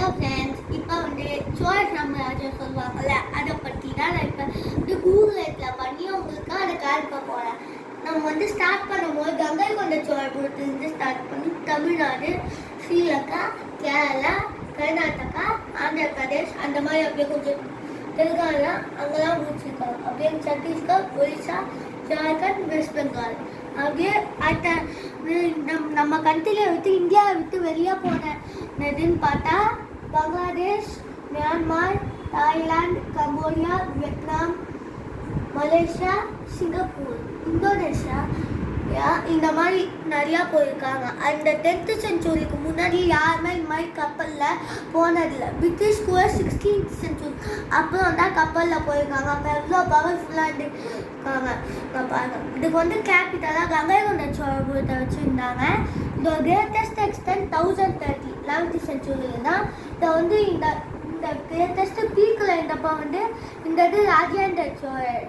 Hello friends, இப்போ சோழ சாம்ராஜ்யம் சொல்லுவாங்கள்ல, அதை பற்றி தான் நான் இப்போ கூகுளில் பண்ணி உங்களுக்கு அதை காண்பிக்க போகிறேன். நம்ம ஸ்டார்ட் பண்ணும்போது கங்கை கொண்ட சோழபுரத்துலேருந்து ஸ்டார்ட் பண்ணி தமிழ்நாடு, ஸ்ரீலங்கா, கேரளா, கர்நாடகா, ஆந்திர பிரதேஷ் அந்த மாதிரி அப்படியே கொஞ்சம் தெலுங்கானா அங்கெல்லாம் முடிச்சிருக்காங்க. அப்படியே சத்தீஸ்கர், ஒரிசா, ஜார்க்கண்ட், வெஸ்ட் பெங்கால் அப்படியே நம்ம கண்ட்ரியை விட்டு இந்தியாவை விட்டு வெளியே போனதுன்னு பார்த்தா Bangladesh, Myanmar, Thailand, Cambodia, Vietnam, Malaysia, Singapore, Indonesia இந்த மாதிரி நிறையா போயிருக்காங்க. அந்த 10th செஞ்சுரிக்கு முன்னாடி யாருமே இந்த மாதிரி கப்பலில் போனதில்லை. பிரிட்டிஷ் கூட 16th செஞ்சுரி அப்புறம் தான் கப்பலில் போயிருக்காங்க. அப்போ எவ்வளோ பவர்ஃபுல்லாக இருக்காங்க பாருங்க. இதுக்கு கேபிட்டலாக கங்கை கொண்ட சோழபுரத்தை வச்சுருந்தாங்க. இந்த கிரேட்டஸ்ட் எக்ஸ்டென்ட் 1030 11th செஞ்சுரியில் தான் இதை இந்த கிரேட்டஸ்ட் பீக்கில் இருந்தப்போ இந்த இது ராஜேந்திர சோழர்